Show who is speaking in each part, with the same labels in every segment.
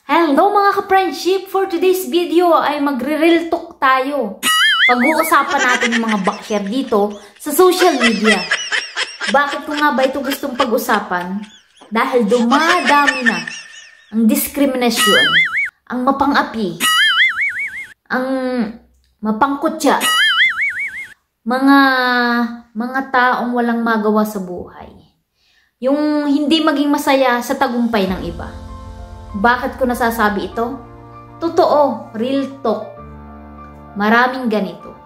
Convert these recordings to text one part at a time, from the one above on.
Speaker 1: Hello mga ka-friendship! For today's video ay magre-real talk tayo. Pag-uusapan natin yung mga bakyer dito sa social media. Bakit ko nga ba ito gustong pag-usapan? Dahil dumadami na ang diskriminasyon, ang mapang-api, ang mapangkutya, mga taong walang magawa sa buhay. Yung hindi maging masaya sa tagumpay ng iba. Bakit ko nasasabi ito? Totoo, real talk. Maraming ganito.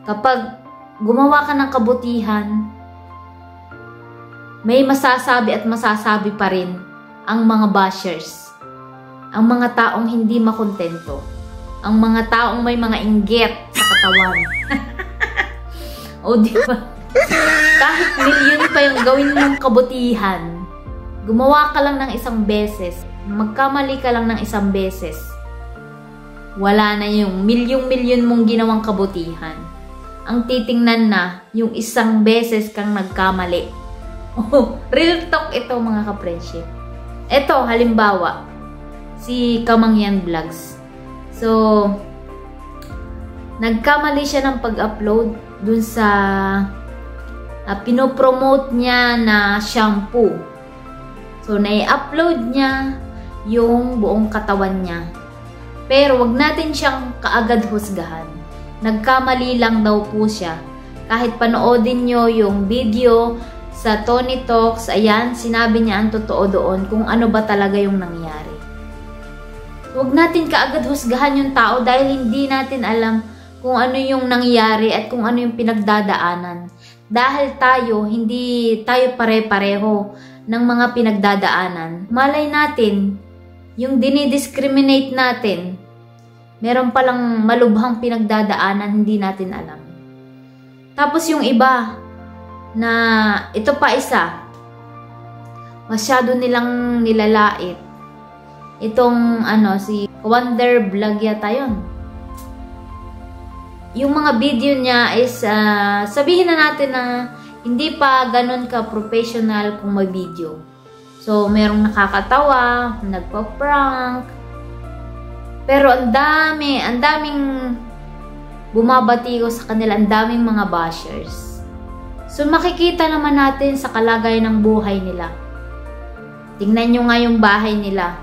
Speaker 1: Kapag gumawa ka ng kabutihan, may masasabi at masasabi pa rin ang mga bashers. Ang mga taong hindi makontento. Ang mga taong may mga inggit sa katawan. O diba? Kahit milyon pa yung gawin mong kabutihan, gumawa ka lang ng isang beses, magkamali ka lang ng isang beses, wala na yung milyong-milyon mong ginawang kabutihan. Ang titingnan na yung isang beses kang nagkamali. Oh, real talk ito mga ka-friendship. Ito, halimbawa, si Kamangyan Vlogs. So, nagkamali siya ng pag-upload dun sa pinopromote niya na shampoo. So, nai-upload niya yung buong katawan niya. Pero, wag natin siyang kaagad husgahan. Nagkamali lang daw po siya. Kahit panoodin nyo yung video sa Tony Talks, ayan, sinabi niya ang totoo doon kung ano ba talaga yung nangyari. Wag natin kaagad husgahan yung tao dahil hindi natin alam kung ano yung nangyari at kung ano yung pinagdadaanan. Dahil tayo, hindi tayo pare-pareho ng mga pinagdadaanan. Malay natin, yung dinidiscriminate natin, meron palang malubhang pinagdadaanan, hindi natin alam. Tapos yung iba, na ito pa isa, masyado nilang nilalait. Itong si Wonder Vlog yata yun. Yung mga video niya is, sabihin na natin na hindi pa ganun ka-professional kung may video. So, merong nakakatawa, nagpa-prank. Pero ang daming bumabati ko sa kanila, ang daming mga bashers. So, makikita naman natin sa kalagayan ng buhay nila. Tingnan nyo nga yung bahay nila.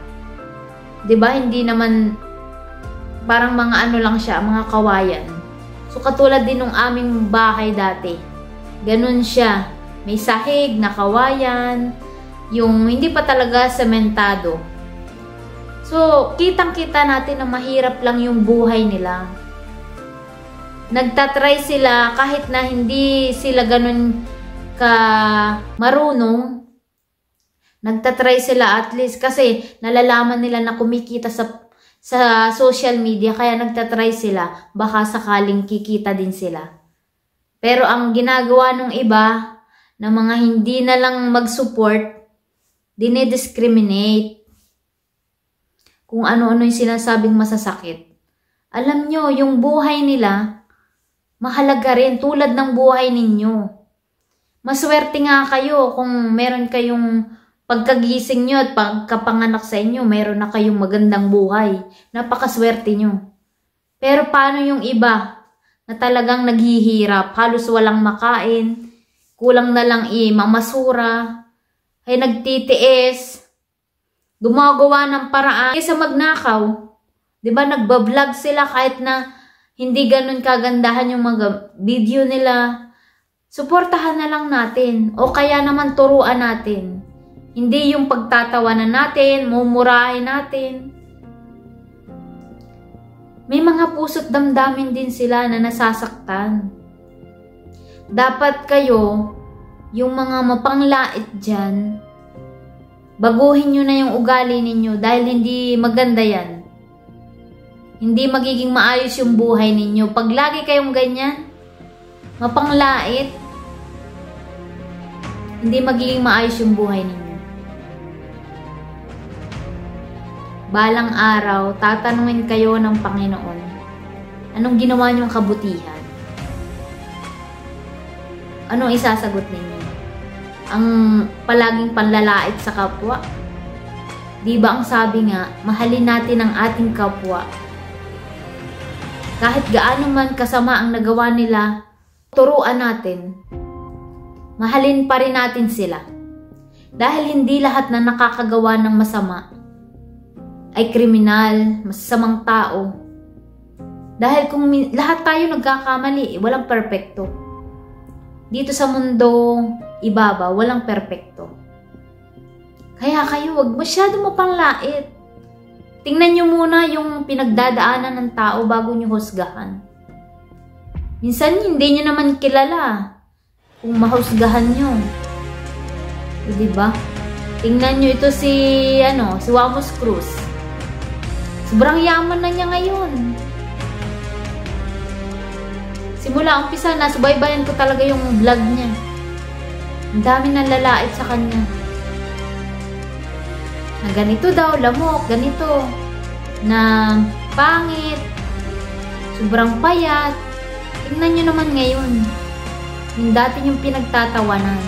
Speaker 1: 'Di ba? Hindi naman parang mga lang siya, mga kawayan. So, katulad din ng aming bahay dati. Ganun siya. May sahig na kawayan. Yung hindi pa talaga sementado. So, kitang-kita natin na mahirap lang yung buhay nila. Nagtatry sila kahit na hindi sila ganun ka marunong. Nagtatry sila at least kasi nalalaman nila na kumikita sa social media. Kaya nagtatry sila. Baka sakaling kikita din sila. Pero ang ginagawa ng iba, na mga hindi na lang mag-support, dinidiscriminate. Kung ano-ano yung sinasabing masasakit. Alam nyo, yung buhay nila, mahalaga rin tulad ng buhay ninyo. Maswerte nga kayo kung meron kayong pagkagising nyo at pagkapanganak sa inyo, meron na kayong magandang buhay. Napakaswerte nyo. Pero paano yung iba? Na talagang naghihirap, halos walang makain, kulang na lang mamasura, ay nagtitiis, gumagawa ng paraan kaysa magnakaw. 'Di ba nagba-vlog sila kahit na hindi ganun kagandahan yung mga video nila. Suportahan na lang natin o kaya naman turuan natin. Hindi yung pagtatawanan natin, mumurahin natin. May mga puso't damdamin din sila na nasasaktan. Dapat kayo, yung mga mapanglait dyan, baguhin nyo na yung ugali ninyo dahil hindi maganda yan. Hindi magiging maayos yung buhay ninyo. Pag lagi kayong ganyan, mapanglait, hindi magiging maayos yung buhay ninyo. Balang araw, tatanungin kayo ng Panginoon, anong ginawa niyong kabutihan? Anong isasagot ninyo? Ang palaging panlalait sa kapwa? Di ba ang sabi nga, mahalin natin ang ating kapwa. Kahit gaano man kasama ang nagawa nila, turuan natin. Mahalin pa rin natin sila. Dahil hindi lahat na nakakagawa ng masama ay kriminal, masasamang tao. Dahil kung lahat tayo nagkakamali, walang perpekto. Dito sa mundong ibaba, walang perpekto. Kaya kayo, wag masyado mapanlait. Tingnan nyo muna yung pinagdadaanan ng tao bago nyo husgahan. Minsan hindi nyo naman kilala kung mahusgahan nyo. Diba? Tingnan nyo ito si Wamos Cruz. Sobrang yaman na niya ngayon. Simula umpisa, nasubaybayan ko talaga yung vlog niya. Ang dami nang lalait sa kanya. Na ganito daw, lamok, ganito. Na pangit. Sobrang payat. Tingnan nyo naman ngayon. Yung dati yung pinagtatawanan.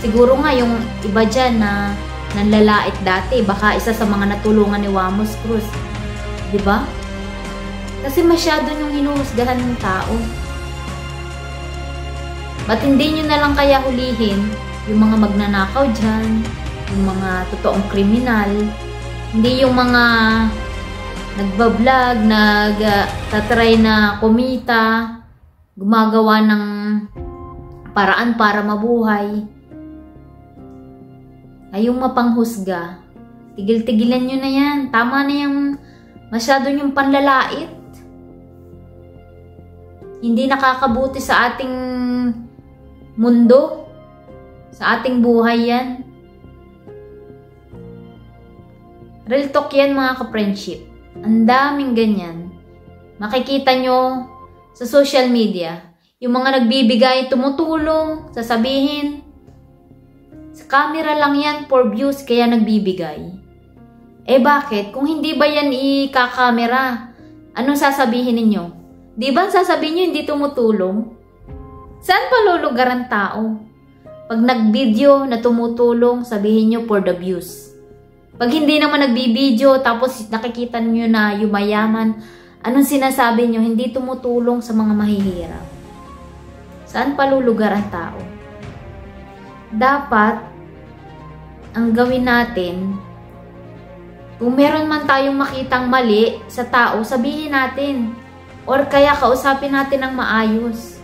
Speaker 1: Siguro nga yung iba dyan na nanlalait dati. Baka isa sa mga natulungan ni Wamos Cruz. Diba? Kasi masyado yung hinuhusgahan ng tao. Ba't hindi nyo na lang kaya hulihin yung mga magnanakaw dyan, yung mga totoong kriminal, hindi yung mga nagbablog, nagtatry na kumita, gumagawa ng paraan para mabuhay. Ay yung mapanghusga, tigil-tigilan nyo na yan. Tama na yung masyado yung panlalait. Hindi nakakabuti sa ating mundo, sa ating buhay yan. Real talk yan mga ka-friendship. Ang daming ganyan. Makikita nyo sa social media. Yung mga nagbibigay, tumutulong, sasabihin. Sa camera lang yan, for views, kaya nagbibigay. Eh bakit? Kung hindi ba yan ika-camera, anong sasabihin ninyo? Di ba sasabihin nyo hindi tumutulong? Saan pa lulugar ang tao? Pag nag-video na tumutulong, sabihin nyo for the views. Pag hindi naman nagbibideo, tapos nakikita nyo na yumayaman, anong sinasabi nyo? Hindi tumutulong sa mga mahihirap. Saan pa lulugar ang tao? Dapat, ang gawin natin, kung meron man tayong makitang mali sa tao, sabihin natin. Or kaya kausapin natin ng maayos.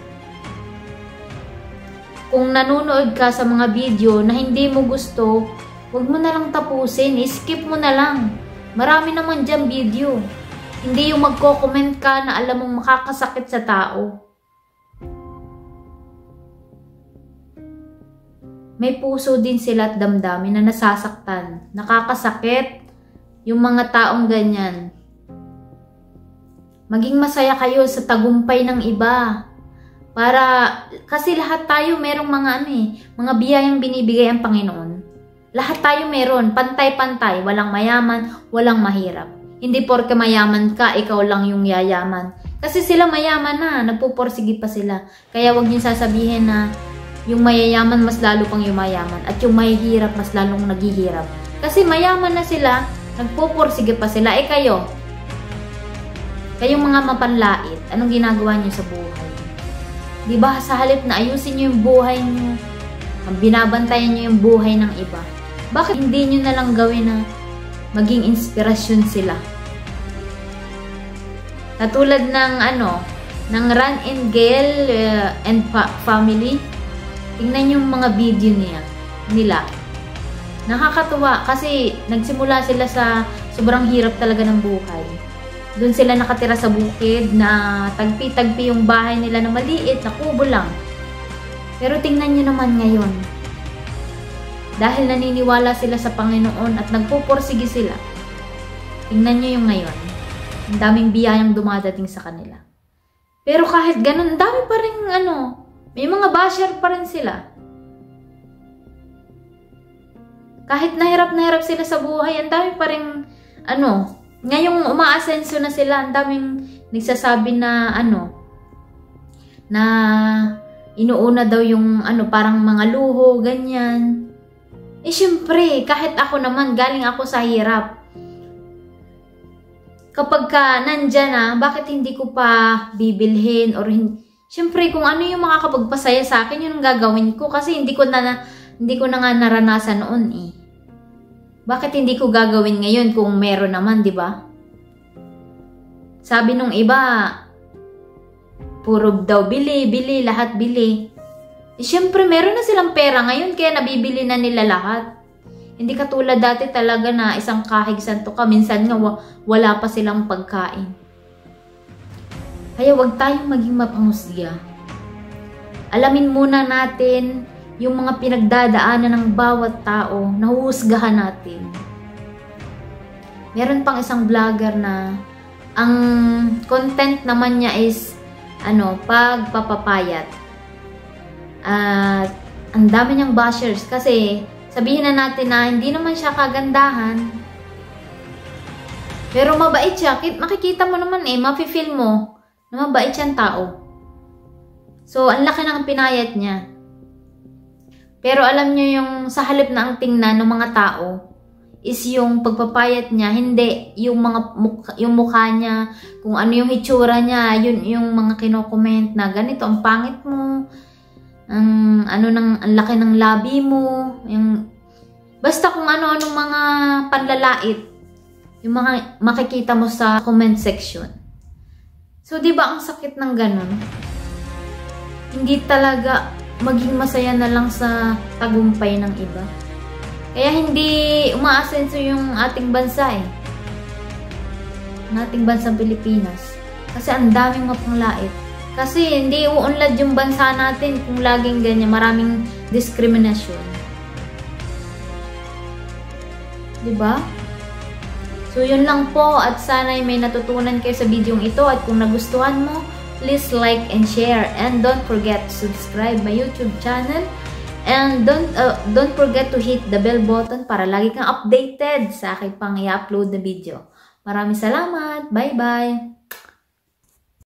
Speaker 1: Kung nanonood ka sa mga video na hindi mo gusto, huwag mo na lang tapusin, skip mo na lang. Marami naman dyan video. Hindi yung magko-comment ka na alam mong makakasakit sa tao. May puso din sila at damdamin na nasasaktan. Nakakasakit yung mga taong ganyan. Maging masaya kayo sa tagumpay ng iba. Kasi lahat tayo merong mga biyayang binibigay ang Panginoon. Lahat tayo meron, pantay-pantay, walang mayaman, walang mahirap. Hindi porke mayaman ka, ikaw lang yung yayaman. Kasi sila mayaman na, nagpuporsige pa sila. Kaya wag niyo sasabihin na yung mayayaman mas lalo pang yumayaman at yung mahihirap mas lalong naghihirap. Kasi mayaman na sila, nagpuporsige pa sila. Eh kayong mga mapanlait, anong ginagawa niyo sa buhay? Diba sa halip na ayusin niyo yung buhay niyo, binabantayan niyo yung buhay ng iba. Bakit hindi nyo na lang gawin na maging inspirasyon sila? Katulad ng ng Ran and Gail and family. Tingnan yung mga video nila. Nakakatuwa kasi nagsimula sila sa sobrang hirap talaga ng buhay. Doon sila nakatira sa bukid na tagpi-tagpi yung bahay nila na maliit, na kubo lang. Pero tingnan nyo naman ngayon. Dahil naniniwala sila sa Panginoon at nagpuporsige sila. Tingnan nyo yung ngayon. Ang daming biyayang dumadating sa kanila. Pero kahit ganun, ang dami pa rin may mga basher pa rin sila. Kahit nahirap sila sa buhay, ang dami pa rin ngayong umaasenso na sila, ang daming nagsasabi na na inuuna daw yung parang mga luho, ganyan. Eh syempre, kahit ako naman, galing ako sa hirap. Kapag ka nandyan na, bakit hindi ko pa bibilhin or syempre kung ano yung makakapagpasaya sa akin, yun ang gagawin ko kasi hindi ko na nga naranasan noon eh. Bakit hindi ko gagawin ngayon kung meron naman, di ba? Sabi nung iba, puro daw bili, lahat bili. Eh, syempre, meron na silang pera ngayon kaya nabibili na nila lahat. Hindi katulad dati talaga na isang kahig santo ka, minsan nga wala pa silang pagkain. Kaya wag tayong maging mapanghusga. Alamin muna natin yung mga pinagdadaanan ng bawat tao, nahuhusgahan natin. Meron pang isang vlogger na ang content naman niya is pagpapapayat. At ang dami niyang bashers kasi sabihin na natin na hindi naman siya kagandahan. Pero mabait siya. Makikita mo naman mafe-feel mo na mabait siyang tao. So, ang laki ng pinayat niya. Pero alam niyo yung sa halip na ang tingnan ng mga tao is yung pagpapayat niya, hindi yung yung mukha niya, kung ano yung hitsura niya, yun yung mga kino-comment na ganito ang pangit mo, ang laki ng labi mo, yung basta kung ano-anong mga panlalait yung mga makikita mo sa comment section. So, di ba ang sakit ng ganun? Hindi talaga maging masaya na lang sa tagumpay ng iba. Kaya hindi umaasenso yung ating bansa Ang ating bansang Pilipinas. Kasi ang daming mapanglait. Kasi hindi uunlad yung bansa natin kung laging ganyan. Maraming diskriminasyon. Diba? So yun lang po at sana'y may natutunan kayo sa videong ito at kung nagustuhan mo, please like and share and don't forget to subscribe my YouTube channel and don't forget to hit the bell button para lagi kang updated sa aking pang i-upload na video. Maraming salamat. Bye-bye!